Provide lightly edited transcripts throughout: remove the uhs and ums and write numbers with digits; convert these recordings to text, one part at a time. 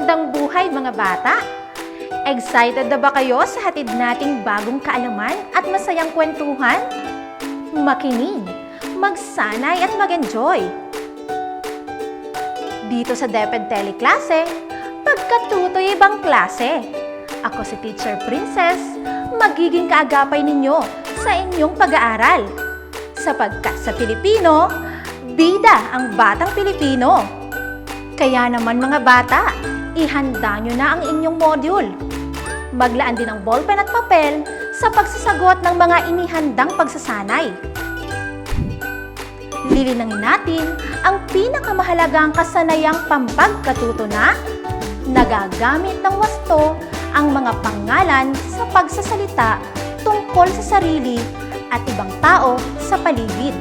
Magandang buhay mga bata! Excited na ba kayo sa hatid nating bagong kaalaman at masayang kwentuhan? Makinig, magsanay at mag-enjoy! Dito sa DepEd Teleklase, pagkatutoy ibang klase. Ako si Teacher Princess, magiging kaagapay ninyo sa inyong pag-aaral. Sapagkat sa Pilipino, bida ang batang Pilipino. Kaya naman mga bata, ihanda nyo na ang inyong module. Maglaan din ng ballpen at papel sa pagsasagot ng mga inihandang pagsasanay. Lilinangin natin ang pinakamahalagang kasanayang pampagkatuto na nagagamit ng wasto ang mga pangalan sa pagsasalita tungkol sa sarili at ibang tao sa paligid.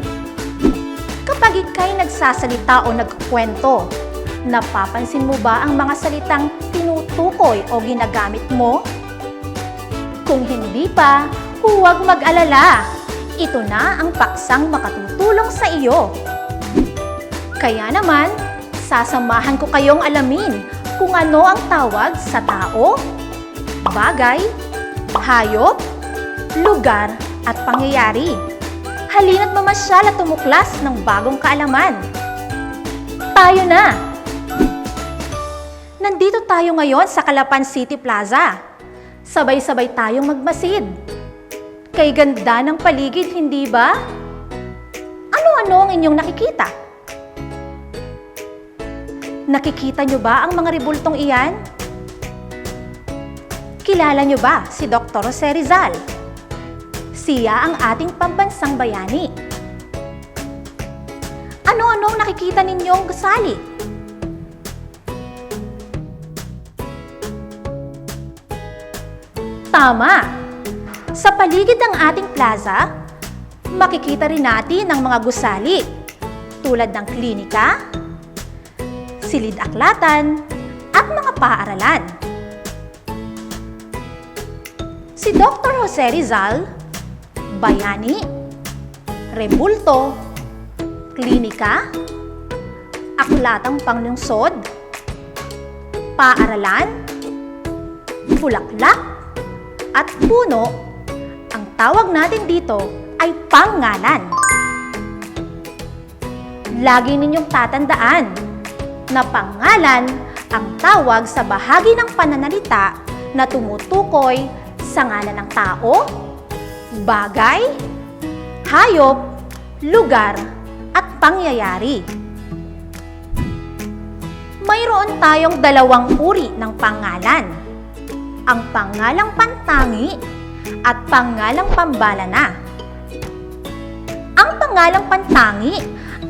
Kapag ika'y nagsasalita o nagkukwento, napapansin mo ba ang mga salitang tinutukoy o ginagamit mo? Kung hindi pa, huwag mag-alala. Ito na ang paksang makatutulong sa iyo. Kaya naman, sasamahan ko kayong alamin kung ano ang tawag sa tao, bagay, hayop, lugar at pangyayari. Halina't mamasyal at tumuklas ng bagong kaalaman. Tayo na! Nandito tayo ngayon sa Calapan City Plaza. Sabay-sabay tayong magmasid. Kay ganda ng paligid, hindi ba? Ano-ano ang inyong nakikita? Nakikita nyo ba ang mga rebultong iyan? Kilala nyo ba si Dr. Jose Rizal? Siya ang ating pambansang bayani. Ano-ano ang nakikita ninyong gusali? Tama! Sa paligid ng ating plaza, makikita rin natin ang mga gusali tulad ng klinika, silid-aklatan, at mga paaralan. Si Dr. Jose Rizal, bayani, rebulto, klinika, aklatang panglungsod, paaralan, bulaklak, at puno, ang tawag natin dito ay pangalan. Lagi ninyong tatandaan na pangalan ang tawag sa bahagi ng pananalita na tumutukoy sa ngalan ng tao, bagay, hayop, lugar, at pangyayari. Mayroon tayong dalawang uri ng pangalan. Ang pangalang pantangi at pangalang pambalana. Ang pangalang pantangi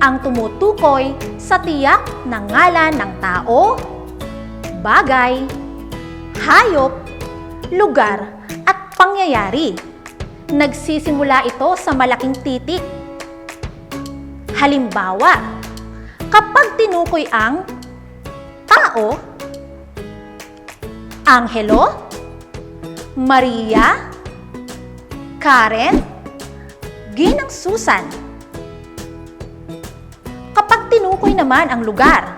ang tumutukoy sa tiyak na ngalan ng tao, bagay, hayop, lugar, at pangyayari. Nagsisimula ito sa malaking titik. Halimbawa, kapag tinukoy ang tao, Angelo, Maria, Karen, Ginang Susan. Kapag tinukoy naman ang lugar,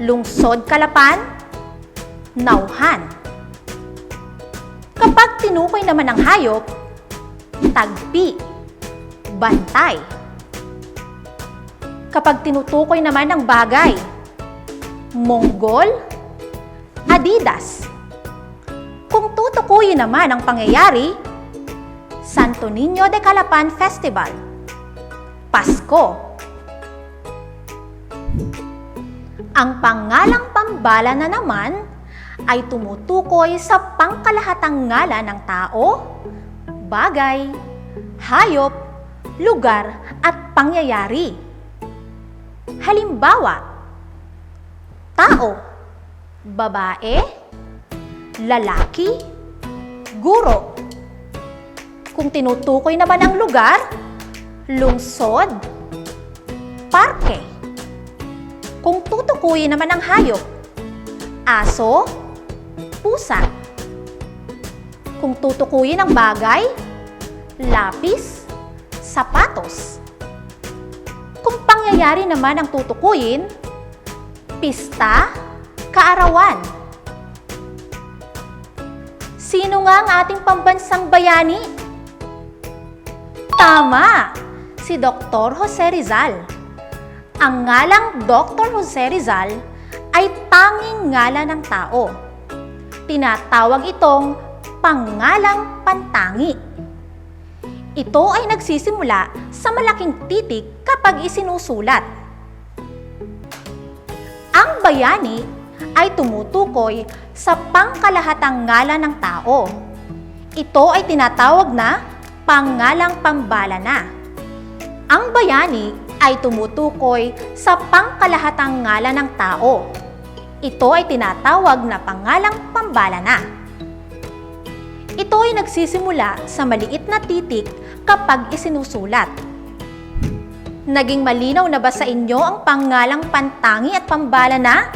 Lungsod Calapan, Nauhan. Kapag tinukoy naman ang hayop, Tagpi, Bantay. Kapag tinutukoy naman ang bagay, Monggol, Adidas. Kung tutukuyin naman ang pangyayari, Santo Niño de Calapan Festival, Pasko. Ang pangalang pambala na naman ay tumutukoy sa pangkalahatang ngalan ng tao, bagay, hayop, lugar at pangyayari. Halimbawa, tao, babae, lalaki, guro. Kung tinutukoy naman ang lugar, lungsod, parke. Kung tutukuyin naman ang hayop, aso, pusa. Kung tutukuyin ang bagay, lapis, sapatos. Kung pangyayari naman ang tutukuyin, pista, kaarawan. Sino nga ang ating pambansang bayani? Tama! Si Dr. Jose Rizal. Ang ngalang Dr. Jose Rizal ay tanging ngalan ng tao. Tinatawag itong pangalang pantangi. Ito ay nagsisimula sa malaking titik kapag isinusulat. Ang bayani ay tumutukoy sa pangkalahatang ngalan ng tao. Ito ay tinatawag na pangalang pambalana. Ang bayani ay tumutukoy sa pangkalahatang ngalan ng tao. Ito ay tinatawag na pangalang pambalana. Ito ay nagsisimula sa maliit na titik kapag isinusulat. Naging malinaw na ba sa inyo ang pangalang pantangi at pambalana?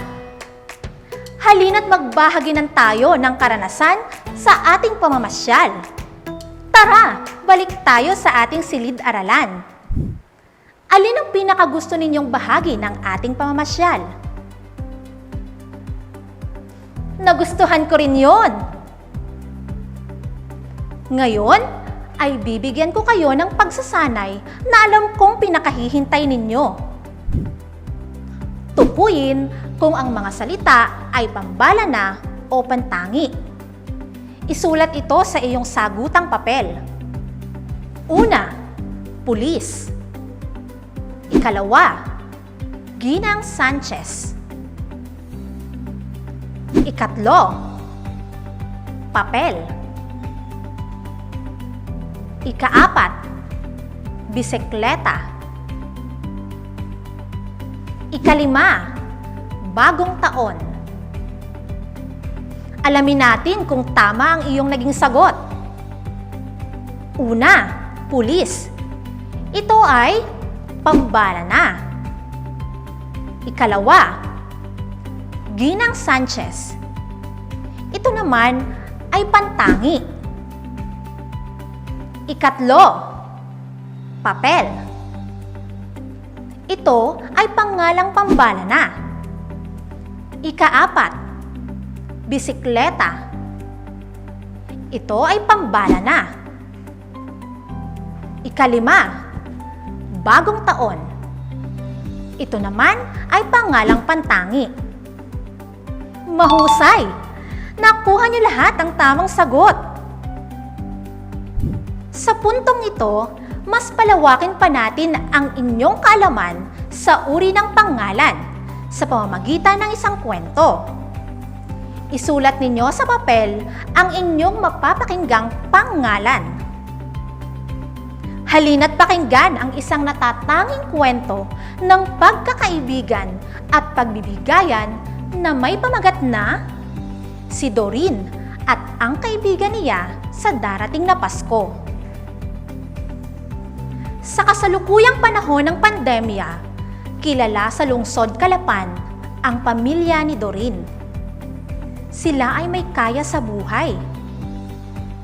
Halina't magbahagi tayo ng karanasan sa ating pamamasyal. Tara, balik tayo sa ating silid-aralan. Alin ang pinakagusto ninyong bahagi ng ating pamamasyal? Nagustuhan ko rin yon. Ngayon, ay bibigyan ko kayo ng pagsasanay na alam kong pinakahihintay ninyo. Tukuyin kung ang mga salita ay pambalana o pantangi. Isulat ito sa iyong sagutang papel. Una, pulis. Ikalawa, Ginang Sanchez. Ikatlo, papel. Ikaapat, bisikleta. Ikalima, bagong taon. Alamin natin kung tama ang iyong naging sagot. Una, pulis. Ito ay pambalana. Ikalawa, Ginang Sanchez. Ito naman ay pantangi. Ikatlo, papel. Ito ay pangalang pambalana. Ikaapat, bisikleta. Ito ay pambalana. Ikalima, bagong taon. Ito naman ay pangalang pantangi. Mahusay! Nakuha niyo lahat ang tamang sagot. Sa puntong ito, mas palawakin pa natin ang inyong kaalaman sa uri ng pangalan sa pamamagitan ng isang kwento. Isulat ninyo sa papel ang inyong mapapakinggang pangalan. Halina't pakinggan ang isang natatanging kwento ng pagkakaibigan at pagbibigayan na may pamagat na si Doreen at ang kaibigan niya sa darating na Pasko. Sa kasalukuyang panahon ng pandemya, kilala sa lungsod Calapan ang pamilya ni Doreen. Sila ay may kaya sa buhay,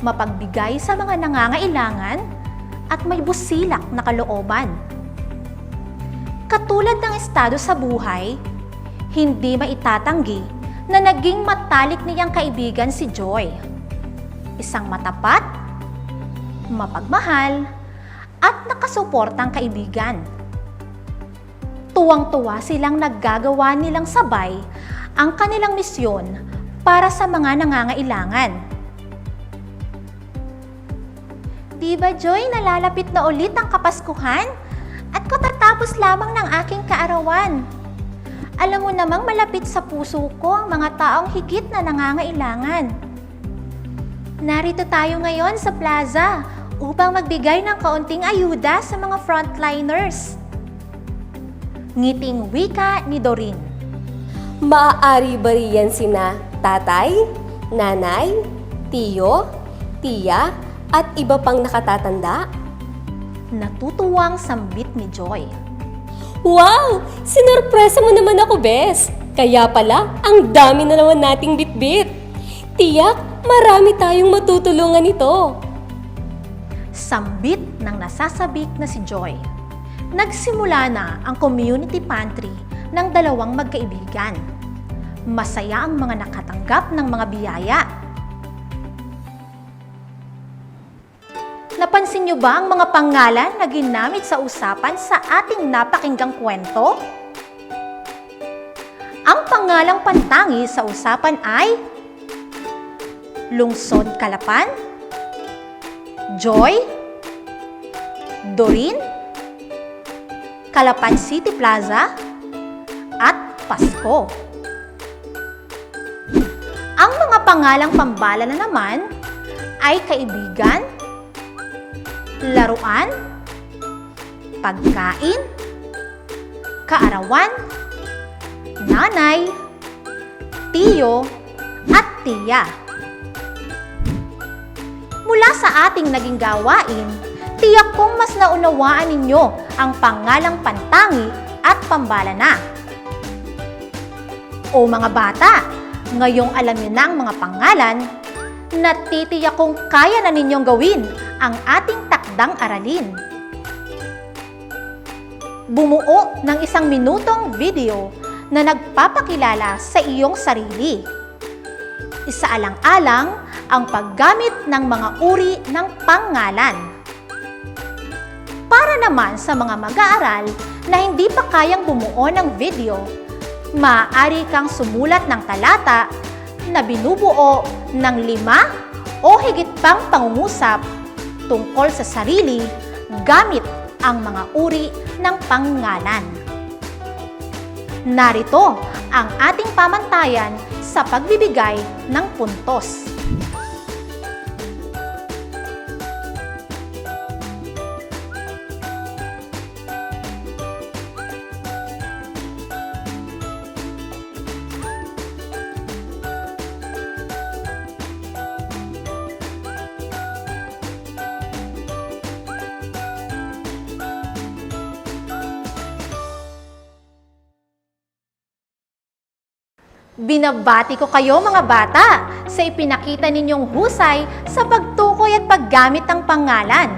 mapagbigay sa mga nangangailangan at may busilak na kalooban. Katulad ng estado sa buhay, hindi maitatanggi na naging matalik niyang kaibigan si Joy. Isang matapat, mapagmahal, at nakasuportang kaibigan. Tuwang-tuwa silang naggagawa nilang sabay ang kanilang misyon para sa mga nangangailangan. Di ba, Joy, nalalapit na ulit ang Kapaskuhan? At katatapos lamang ng aking kaarawan. Alam mo namang malapit sa puso ko ang mga taong higit na nangangailangan. Narito tayo ngayon sa plaza upang magbigay ng kaunting ayuda sa mga frontliners. Ngiting wika ni Doreen. Maaari ba riyan sina tatay, nanay, tiyo, tiya, at iba pang nakatatanda? Natutuwang sambit ni Joy. Wow! Sinurpresa mo naman ako, Bes! Kaya pala, ang dami na naman nating bitbit. Tiyak, marami tayong matutulungan ito. Sambit ng nasasabik na si Joy. Nagsimula na ang community pantry ng dalawang magkaibigan. Masaya ang mga nakatanggap ng mga biyaya. Napansin niyo ba ang mga pangalan na ginamit sa usapan sa ating napakinggang kwento? Ang pangalang pantangi sa usapan ay Lungsod Calapan, Joy, Doreen, Calapan City Plaza, at Pasko. Ang mga pangalang pambala na naman ay kaibigan, laruan, pagkain, kaarawan, nanay, tiyo, at tiya. Mula sa ating naging gawain, tiyak kong mas naunawaan ninyo ang pangalang pantangi at pambala na. O mga bata, ngayong alam niyo na ang mga pangalan, natitiyak kong kaya na ninyong gawin ang ating takdang aralin. Bumuo ng 1 minutong video na nagpapakilala sa iyong sarili. Isaalang-alang ang paggamit ng mga uri ng pangalan. Para naman sa mga mag-aaral na hindi pa kayang bumuo ng video, maaari kang sumulat ng talata na binubuo ng 5 o higit pang pangungusap tungkol sa sarili gamit ang mga uri ng pangalan. Narito ang ating pamantayan sa pagbibigay ng puntos. Binabati ko kayo mga bata sa ipinakita ninyong husay sa pagtukoy at paggamit ng pangalan.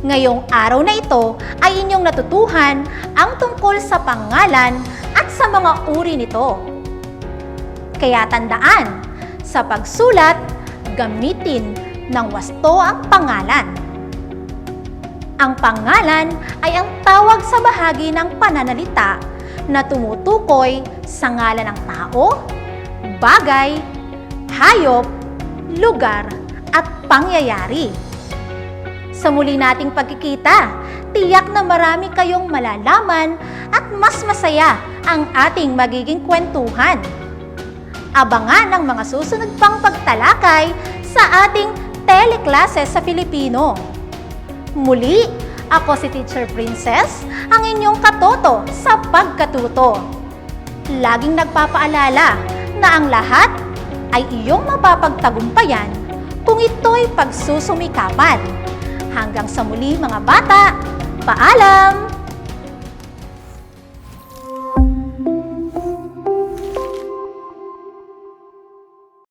Ngayong araw na ito ay inyong natutuhan ang tungkol sa pangalan at sa mga uri nito. Kaya tandaan, sa pagsulat, gamitin ng wasto ang pangalan. Ang pangalan ay ang tawag sa bahagi ng pananalita na tumutukoy sa ngalan ng tao, bagay, hayop, lugar, at pangyayari. Sa muli nating pagkikita, tiyak na marami kayong malalaman at mas masaya ang ating magiging kwentuhan. Abangan ang mga susunod pang pagtalakay sa ating teleklase sa Filipino. Muli, ako si Teacher Princess, ang inyong katoto sa pagkatuto. Laging nagpapaalala na ang lahat ay iyong mapapagtagumpayan kung ito'y pagsusumikapan. Hanggang sa muli mga bata, paalam!